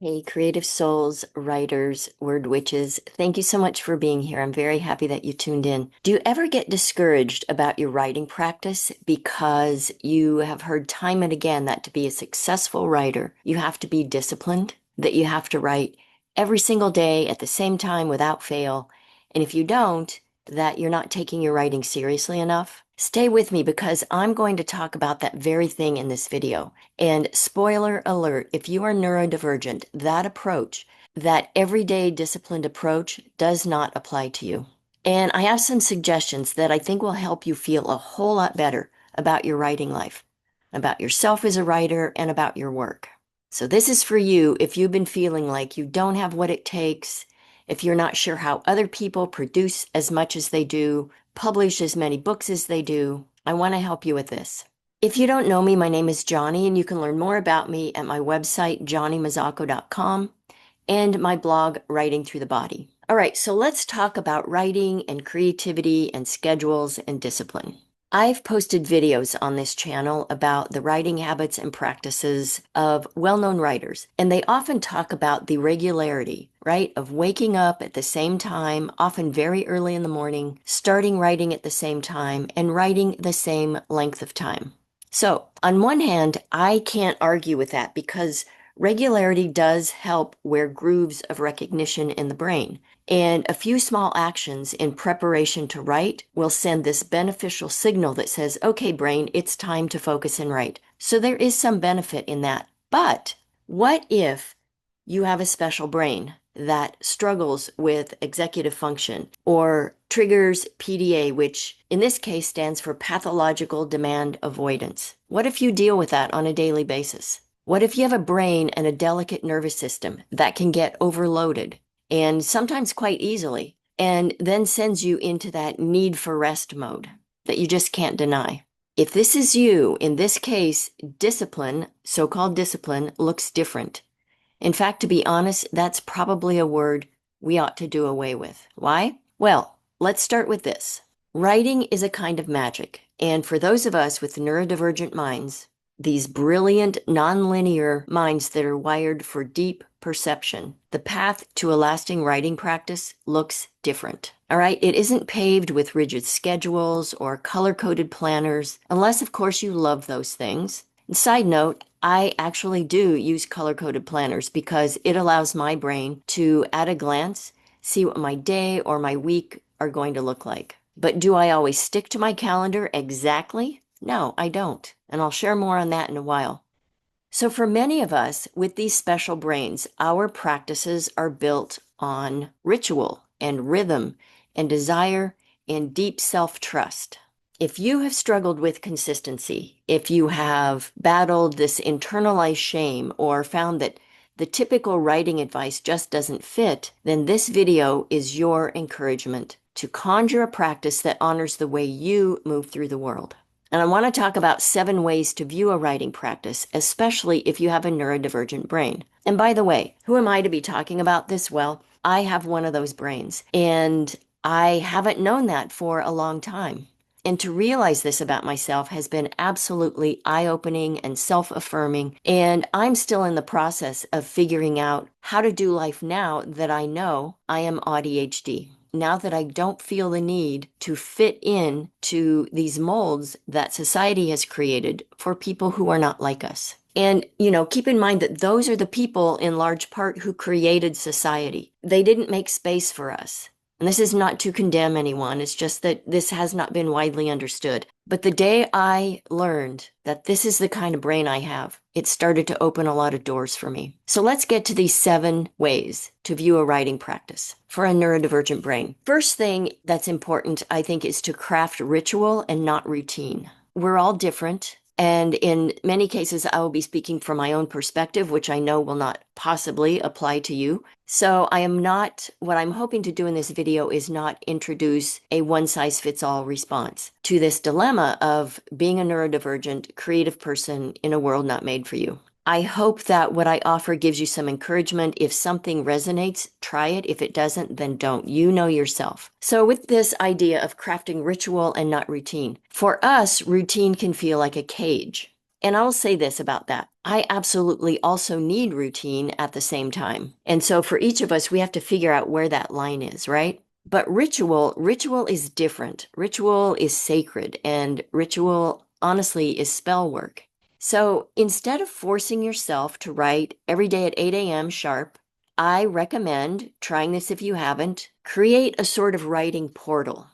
Hey, creative souls, writers, word witches, thank you so much for being here. I'm very happy that you tuned in. Do you ever get discouraged about your writing practice because you have heard time and again that to be a successful writer, you have to be disciplined, that you have to write every single day at the same time without fail, and if you don't, that you're not taking your writing seriously enough? Stay with me because I'm going to talk about that very thing in this video. And spoiler alert, if you are neurodivergent, that approach, that everyday disciplined approach, does not apply to you. And I have some suggestions that I think will help you feel a whole lot better about your writing life, about yourself as a writer, and about your work. So this is for you if you've been feeling like you don't have what it takes, if you're not sure how other people produce as much as they do, publish as many books as they do. I want to help you with this. If you don't know me, my name is Johnny, and you can learn more about me at my website, johnnymazzacco.com, and my blog, Writing Through the Body. All right, so let's talk about writing and creativity and schedules and discipline. I've posted videos on this channel about the writing habits and practices of well-known writers, and they often talk about the regularity, right, of waking up at the same time, often very early in the morning, starting writing at the same time, and writing the same length of time. So, on one hand, I can't argue with that because regularity does help wear grooves of recognition in the brain. And a few small actions in preparation to write will send this beneficial signal that says, okay, brain, it's time to focus and write. So there is some benefit in that. But what if you have a special brain that struggles with executive function or triggers PDA, which in this case stands for pathological demand avoidance? What if you deal with that on a daily basis? What if you have a brain and a delicate nervous system that can get overloaded, and sometimes quite easily, and then sends you into that need for rest mode that you just can't deny? If this is you, in this case, discipline, so-called discipline, looks different. In fact, to be honest, that's probably a word we ought to do away with. Why? Well, let's start with this. Writing is a kind of magic, and for those of us with neurodivergent minds, these brilliant, nonlinear minds that are wired for deep perception, the path to a lasting writing practice looks different. All right, it isn't paved with rigid schedules or color-coded planners, unless, of course, you love those things. And side note, I actually do use color-coded planners because it allows my brain to, at a glance, see what my day or my week are going to look like. But do I always stick to my calendar exactly? No, I don't. And I'll share more on that in a while. So for many of us with these special brains, our practices are built on ritual and rhythm and desire and deep self-trust. If you have struggled with consistency, if you have battled this internalized shame or found that the typical writing advice just doesn't fit, then this video is your encouragement to conjure a practice that honors the way you move through the world. And I want to talk about 7 ways to view a writing practice, especially if you have a neurodivergent brain. And by the way, who am I to be talking about this? Well, I have one of those brains, and I haven't known that for a long time. And to realize this about myself has been absolutely eye-opening and self-affirming. And I'm still in the process of figuring out how to do life now that I know I am ADHD. Now that I don't feel the need to fit in to these molds that society has created for people who are not like us. And, keep in mind that those are the people in large part who created society. They didn't make space for us. And this is not to condemn anyone, it's just that this has not been widely understood. But the day I learned that this is the kind of brain I have, it started to open a lot of doors for me. So let's get to these 7 ways to view a writing practice for a neurodivergent brain. First thing that's important, I think, is to craft ritual and not routine. We're all different. And in many cases, I will be speaking from my own perspective, which I know will not possibly apply to you. So what I'm hoping to do in this video is not introduce a one-size-fits-all response to this dilemma of being a neurodivergent, creative person in a world not made for you. I hope that what I offer gives you some encouragement. If something resonates, try it. If it doesn't, then don't. You know yourself. So with this idea of crafting ritual and not routine, for us, routine can feel like a cage. And I'll say this about that. I absolutely also need routine at the same time. And so for each of us, we have to figure out where that line is, right? But ritual is different. Ritual is sacred, and ritual, honestly, is spell work. So instead of forcing yourself to write every day at 8 a.m. sharp, I recommend trying this if you haven't. Create a sort of writing portal.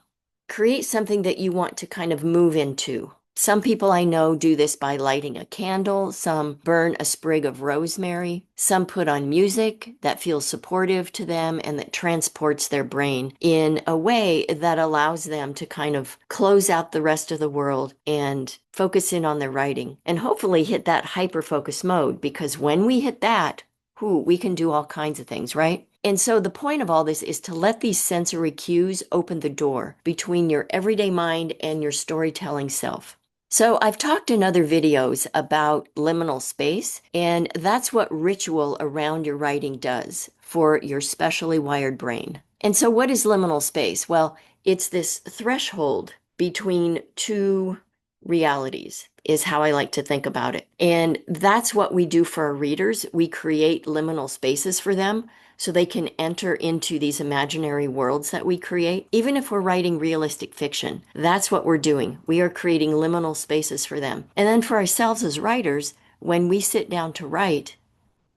Create something that you want to kind of move into. Some people I know do this by lighting a candle. Some burn a sprig of rosemary. Some put on music that feels supportive to them and that transports their brain in a way that allows them to kind of close out the rest of the world and focus in on their writing and hopefully hit that hyper-focus mode, because when we hit that, we can do all kinds of things, right? And so the point of all this is to let these sensory cues open the door between your everyday mind and your storytelling self. So I've talked in other videos about liminal space, and that's what ritual around your writing does for your specially wired brain. And so what is liminal space? Well, it's this threshold between two realities, is how I like to think about it. And that's what we do for our readers. We create liminal spaces for them so they can enter into these imaginary worlds that we create. Even if we're writing realistic fiction, that's what we're doing. We are creating liminal spaces for them. And then for ourselves as writers, when we sit down to write,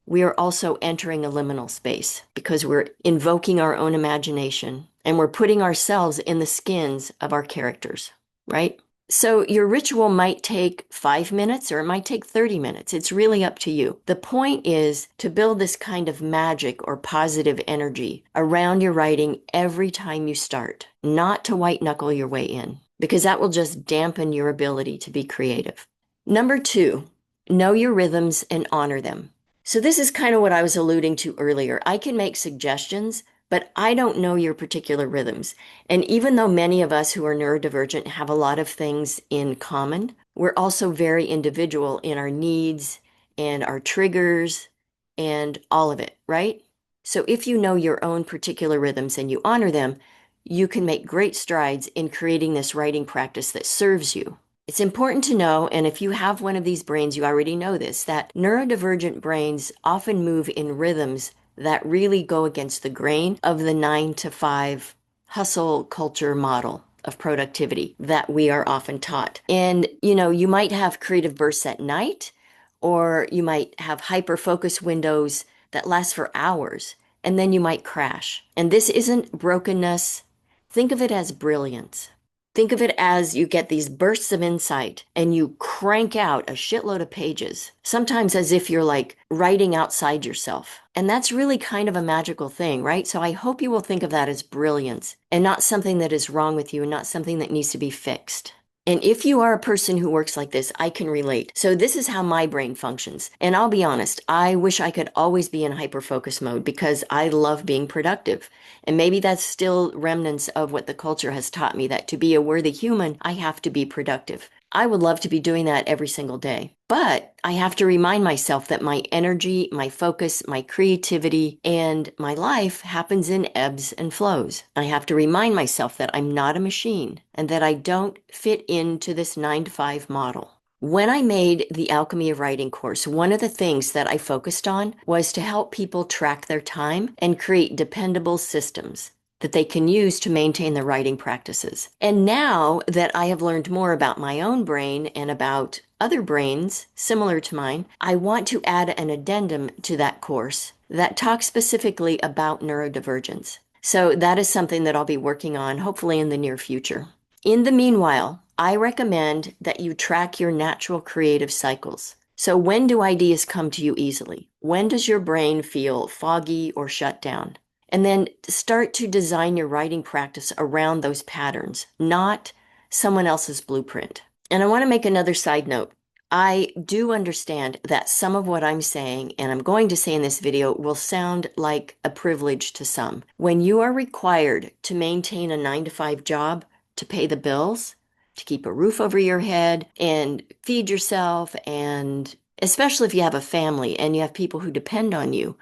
we are also entering a liminal space because we're invoking our own imagination and we're putting ourselves in the skins of our characters, right? So your ritual might take 5 minutes or it might take 30 minutes. It's really up to you. The point is to build this kind of magic or positive energy around your writing every time you start, not to white knuckle your way in, because that will just dampen your ability to be creative. Number 2, know your rhythms and honor them. So this is kind of what I was alluding to earlier. I can make suggestions, but I don't know your particular rhythms. And even though many of us who are neurodivergent have a lot of things in common, we're also very individual in our needs and our triggers and all of it, right? So if you know your own particular rhythms and you honor them, you can make great strides in creating this writing practice that serves you. It's important to know, and if you have one of these brains, you already know this, that neurodivergent brains often move in rhythms that really go against the grain of the 9 to 5 hustle culture model of productivity that we are often taught. And, you might have creative bursts at night, or you might have hyper focus windows that last for hours, and then you might crash. And this isn't brokenness. Think of it as brilliance. Think of it as you get these bursts of insight and you crank out a shitload of pages, sometimes as if you're like writing outside yourself. And that's really kind of a magical thing, right? So I hope you will think of that as brilliance and not something that is wrong with you and not something that needs to be fixed. And if you are a person who works like this, I can relate. So this is how my brain functions. And I'll be honest, I wish I could always be in hyper-focus mode because I love being productive. And maybe that's still remnants of what the culture has taught me, that to be a worthy human, I have to be productive. I would love to be doing that every single day. But I have to remind myself that my energy, my focus, my creativity, and my life happens in ebbs and flows. I have to remind myself that I'm not a machine and that I don't fit into this 9 to 5 model. When I made the Alchemy of Writing course, one of the things that I focused on was to help people track their time and create dependable systems that they can use to maintain their writing practices. And now that I have learned more about my own brain and about other brains similar to mine, I want to add an addendum to that course that talks specifically about neurodivergence. So that is something that I'll be working on, hopefully in the near future. In the meanwhile, I recommend that you track your natural creative cycles. So when do ideas come to you easily? When does your brain feel foggy or shut down? And then start to design your writing practice around those patterns, not someone else's blueprint. And I want to make another side note. I do understand that some of what I'm saying, and I'm going to say in this video, will sound like a privilege to some. When you are required to maintain a 9 to 5 job, to pay the bills, to keep a roof over your head and feed yourself, and especially if you have a family and you have people who depend on you,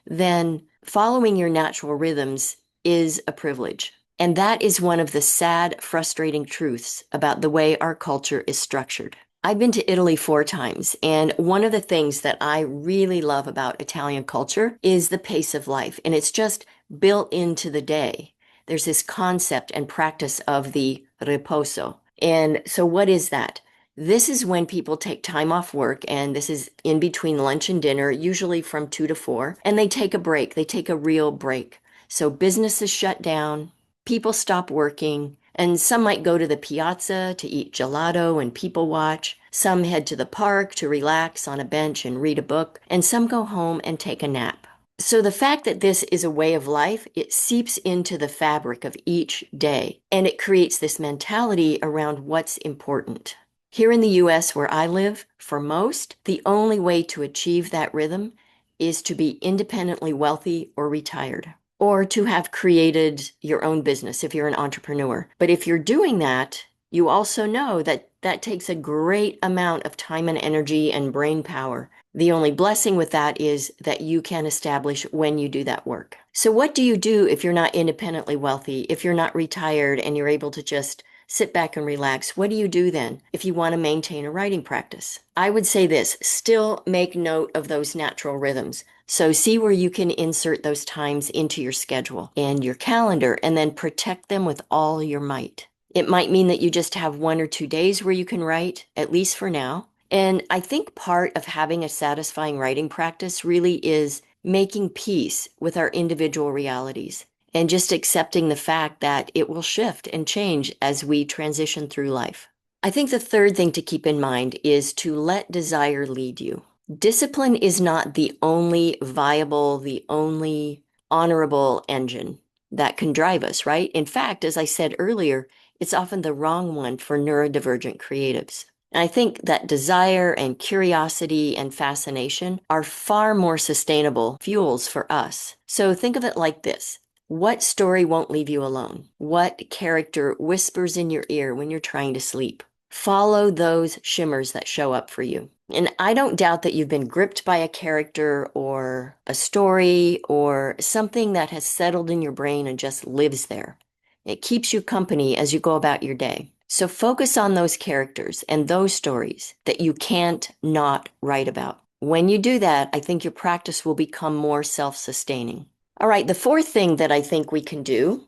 then following your natural rhythms is a privilege. And that is one of the sad, frustrating truths about the way our culture is structured. I've been to Italy 4 times, and one of the things that I really love about Italian culture is the pace of life, and it's just built into the day. There's this concept and practice of the riposo. And so, what is that? This is when people take time off work, and this is in between lunch and dinner, usually from 2 to 4, and they take a break. They take a real break. So, businesses shut down, people stop working, and some might go to the piazza to eat gelato and people watch. Some head to the park to relax on a bench and read a book, and some go home and take a nap. So the fact that this is a way of life, it seeps into the fabric of each day, and it creates this mentality around what's important. Here in the US, where I live, for most, the only way to achieve that rhythm is to be independently wealthy or retired, or to have created your own business if you're an entrepreneur. But if you're doing that, you also know that that takes a great amount of time and energy and brain power. The only blessing with that is that you can establish when you do that work. So what do you do if you're not independently wealthy, if you're not retired and you're able to just sit back and relax? What do you do then if you want to maintain a writing practice? I would say this, still make note of those natural rhythms. So see where you can insert those times into your schedule and your calendar, and then protect them with all your might. It might mean that you just have 1 or 2 days where you can write, at least for now. And I think part of having a satisfying writing practice really is making peace with our individual realities and just accepting the fact that it will shift and change as we transition through life. I think the third thing to keep in mind is to let desire lead you. Discipline is not the only viable, the only honorable engine that can drive us, right? In fact, as I said earlier, it's often the wrong one for neurodivergent creatives. And I think that desire and curiosity and fascination are far more sustainable fuels for us. So think of it like this. What story won't leave you alone? What character whispers in your ear when you're trying to sleep? Follow those shimmers that show up for you. And I don't doubt that you've been gripped by a character or a story or something that has settled in your brain and just lives there. It keeps you company as you go about your day. So focus on those characters and those stories that you can't not write about. When you do that, I think your practice will become more self-sustaining. All right, the fourth thing that I think we can do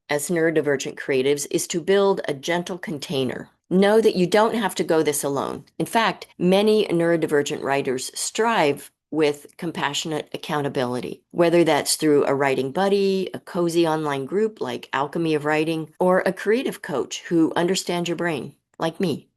as neurodivergent creatives is to build a gentle container. Know that you don't have to go this alone. In fact, many neurodivergent writers strive with compassionate accountability, whether that's through a writing buddy, a cozy online group like Alchemy of Writing, or a creative coach who understands your brain, like me.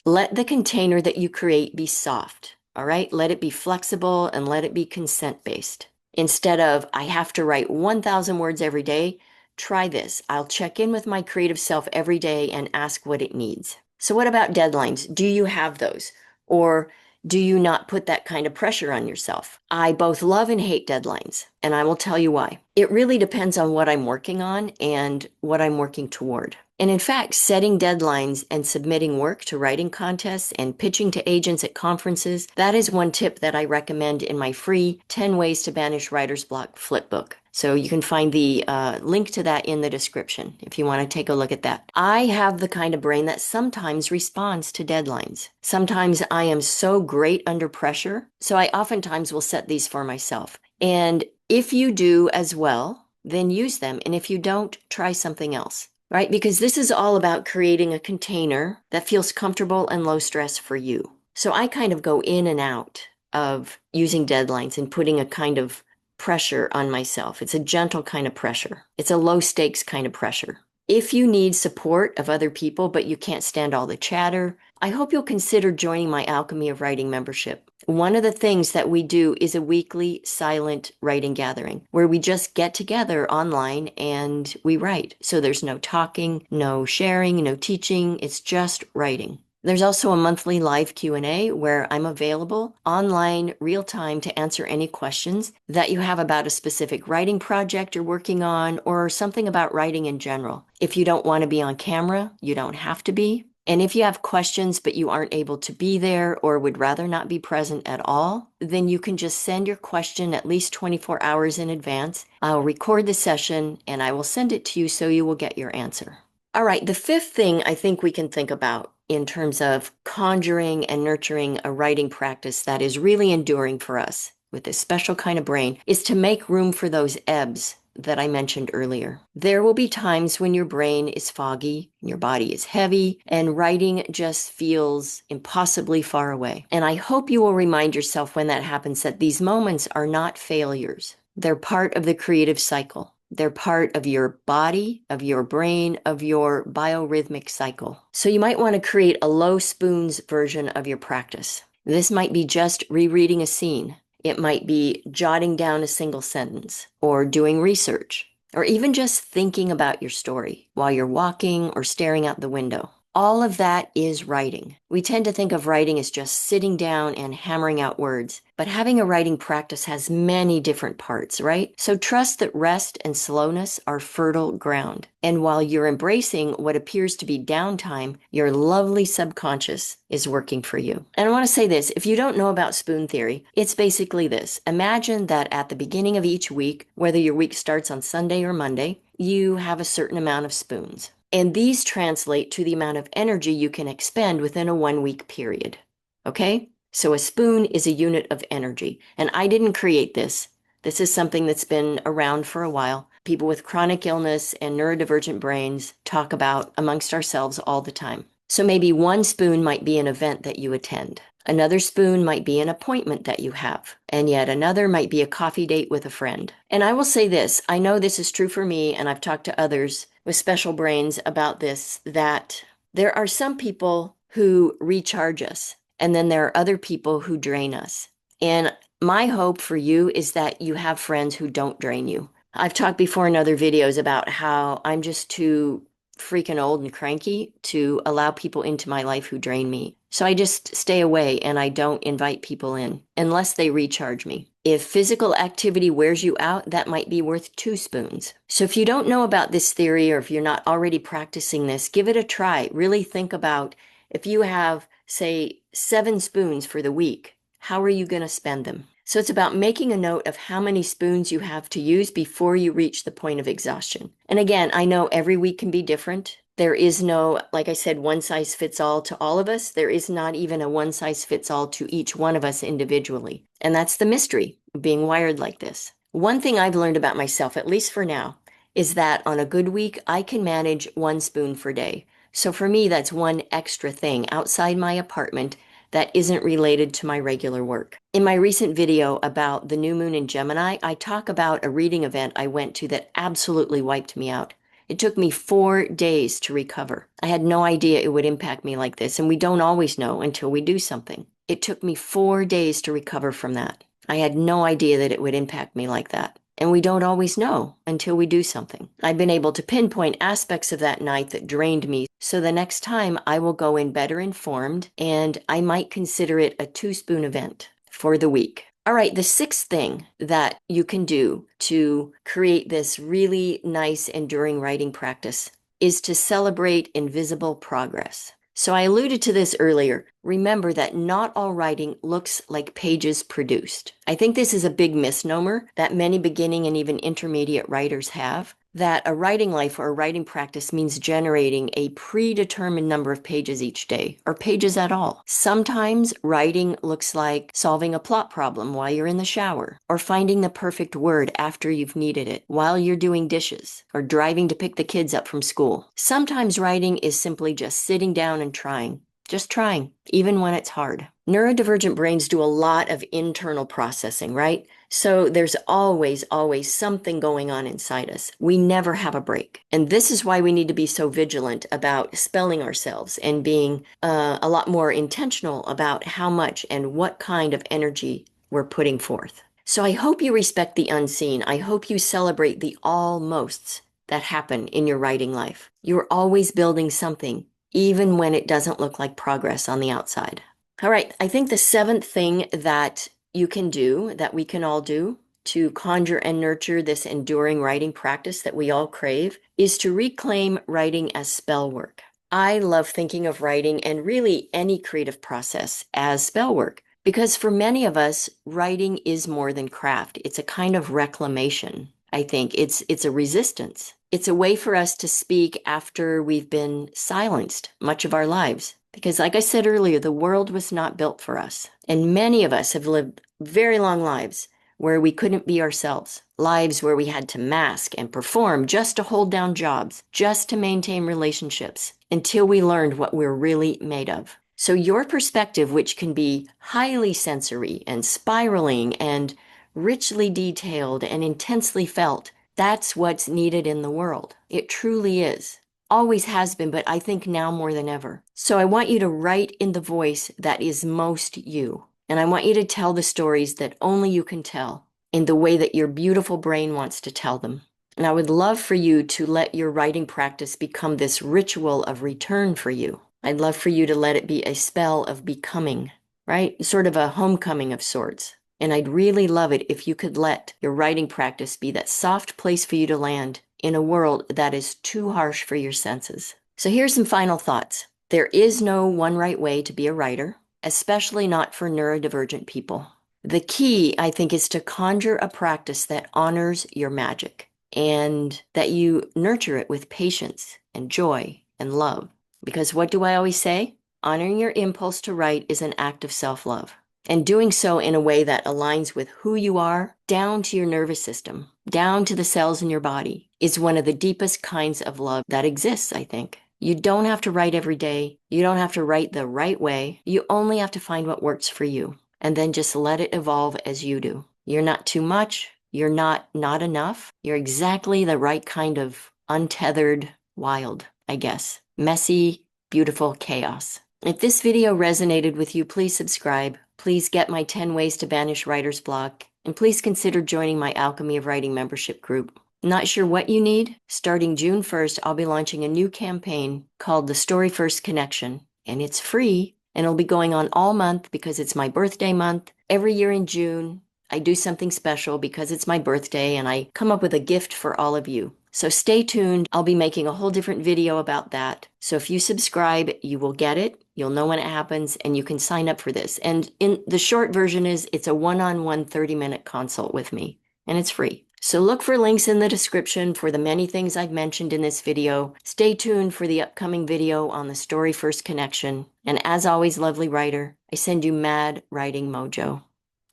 Let the container that you create be soft, all right? Let it be flexible and let it be consent-based. Instead of, I have to write 1,000 words every day, try this. I'll check in with my creative self every day and ask what it needs. So what about deadlines? Do you have those? Or do you not put that kind of pressure on yourself? I both love and hate deadlines, and I will tell you why. It really depends on what I'm working on and what I'm working toward. And in fact, setting deadlines and submitting work to writing contests and pitching to agents at conferences, that is one tip that I recommend in my free 10 Ways to Banish Writer's Block flipbook. So you can find the link to that in the description if you want to take a look at that. I have the kind of brain that sometimes responds to deadlines. Sometimes I am so great under pressure, so I oftentimes will set these for myself. And if you do as well, then use them. And if you don't, try something else. Right? Because this is all about creating a container that feels comfortable and low stress for you. So I kind of go in and out of using deadlines and putting a kind of pressure on myself. It's a gentle kind of pressure. It's a low stakes kind of pressure. If you need support of other people, but you can't stand all the chatter, I hope you'll consider joining my Alchemy of Writing membership. One of the things that we do is a weekly silent writing gathering where we just get together online and we write. So there's no talking, no sharing, no teaching. It's just writing. There's also a monthly live Q&A where I'm available online, real time, to answer any questions that you have about a specific writing project you're working on or something about writing in general. If you don't want to be on camera, you don't have to be. And if you have questions but you aren't able to be there or would rather not be present at all, then you can just send your question at least 24 hours in advance. I'll record the session and I will send it to you so you will get your answer. All right, the fifth thing I think we can think about in terms of conjuring and nurturing a writing practice that is really enduring for us with this special kind of brain is to make room for those ebbs that I mentioned earlier. There will be times when your brain is foggy, your body is heavy, and writing just feels impossibly far away. And I hope you will remind yourself when that happens that these moments are not failures. They're part of the creative cycle. They're part of your body, of your brain, of your biorhythmic cycle. So you might want to create a low spoons version of your practice. This might be just rereading a scene. It might be jotting down a single sentence or doing research or even just thinking about your story while you're walking or staring out the window. All of that is writing. We tend to think of writing as just sitting down and hammering out words, but having a writing practice has many different parts, right? So trust that rest and slowness are fertile ground. And while you're embracing what appears to be downtime, your lovely subconscious is working for you. And I want to say this, if you don't know about spoon theory, it's basically this. Imagine that at the beginning of each week, whether your week starts on Sunday or Monday, you have a certain amount of spoons. And these translate to the amount of energy you can expend within a 1 week period. Okay? So a spoon is a unit of energy. And I didn't create this. This is something that's been around for a while. People with chronic illness and neurodivergent brains talk about amongst ourselves all the time. So maybe one spoon might be an event that you attend. Another spoon might be an appointment that you have, and yet another might be a coffee date with a friend. And I will say this, I know this is true for me, and I've talked to others with special brains about this, that there are some people who recharge us, and then there are other people who drain us. And my hope for you is that you have friends who don't drain you. I've talked before in other videos about how I'm just too freaking old and cranky to allow people into my life who drain me. So I just stay away and I don't invite people in unless they recharge me. If physical activity wears you out, that might be worth 2 spoons. So if you don't know about this theory or if you're not already practicing this, give it a try. Really think about if you have, say, 7 spoons for the week, how are you going to spend them? So it's about making a note of how many spoons you have to use before you reach the point of exhaustion. And again, I know every week can be different. There is no, like I said, one size fits all to all of us. There is not even a one size fits all to each one of us individually. And that's the mystery of being wired like this. One thing I've learned about myself, at least for now, is that on a good week, I can manage 1 spoon per day. So for me, that's one extra thing outside my apartment that isn't related to my regular work. In my recent video about the new moon in Gemini, I talk about a reading event I went to that absolutely wiped me out. It took me 4 days to recover. I had no idea it would impact me like this, and we don't always know until we do something. It took me 4 days to recover from that. I had no idea that it would impact me like that. And we don't always know until we do something. I've been able to pinpoint aspects of that night that drained me, so the next time I will go in better informed, and I might consider it a 2-spoon event for the week. All right, the 6th thing that you can do to create this really nice, enduring writing practice is to celebrate invisible progress. So I alluded to this earlier. Remember that not all writing looks like pages produced. I think this is a big misnomer that many beginning and even intermediate writers have, that a writing life or a writing practice means generating a predetermined number of pages each day, or pages at all. Sometimes writing looks like solving a plot problem while you're in the shower, or finding the perfect word after you've needed it, while you're doing dishes, or driving to pick the kids up from school. Sometimes writing is simply just sitting down and trying. Just trying, even when it's hard. Neurodivergent brains do a lot of internal processing, right? So there's always something going on inside us. We never have a break. And this is why we need to be so vigilant about spelling ourselves and being a lot more intentional about how much and what kind of energy we're putting forth. So I hope you respect the unseen. I hope you celebrate the almosts that happen in your writing life. You're always building something, even when it doesn't look like progress on the outside. All right, I think the 7th thing that you can do, that we can all do to conjure and nurture this enduring writing practice that we all crave, is to reclaim writing as spell work. I love thinking of writing and really any creative process as spell work, because for many of us, writing is more than craft. It's a kind of reclamation. I think it's a resistance. It's a way for us to speak after we've been silenced much of our lives. Because, like I said earlier, the world was not built for us. And many of us have lived very long lives where we couldn't be ourselves, lives where we had to mask and perform just to hold down jobs, just to maintain relationships, until we learned what we're really made of. So your perspective, which can be highly sensory and spiraling and richly detailed and intensely felt, that's what's needed in the world. It truly is. Always has been, but I think now more than ever. So I want you to write in the voice that is most you. And I want you to tell the stories that only you can tell in the way that your beautiful brain wants to tell them. And I would love for you to let your writing practice become this ritual of return for you. I'd love for you to let it be a spell of becoming, right? Sort of a homecoming of sorts. And I'd really love it if you could let your writing practice be that soft place for you to land in a world that is too harsh for your senses. So here's some final thoughts. There is no one right way to be a writer, especially not for neurodivergent people. The key, I think, is to conjure a practice that honors your magic and that you nurture it with patience and joy and love. Because what do I always say? Honoring your impulse to write is an act of self-love. And doing so in a way that aligns with who you are, down to your nervous system, down to the cells in your body, is one of the deepest kinds of love that exists, I think. You don't have to write every day. You don't have to write the right way. You only have to find what works for you, and then just let it evolve as you do. You're not too much. You're not enough. You're exactly the right kind of untethered wild, I guess. Messy, beautiful chaos. If this video resonated with you, please subscribe. Please get my 10 ways to banish writer's block, and please consider joining my Alchemy of Writing membership group. Not sure what you need? Starting June 1st, I'll be launching a new campaign called the Story First Connection, and it's free, and it'll be going on all month because it's my birthday month. Every year in June, I do something special because it's my birthday, and I come up with a gift for all of you. So stay tuned. I'll be making a whole different video about that. So if you subscribe, you will get it. You'll know when it happens, and you can sign up for this. And in the short version is it's a one-on-one 30-minute consult with me, and it's free. So look for links in the description for the many things I've mentioned in this video. Stay tuned for the upcoming video on the Story First Connection. And as always, lovely writer, I send you mad writing mojo.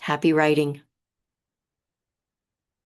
Happy writing.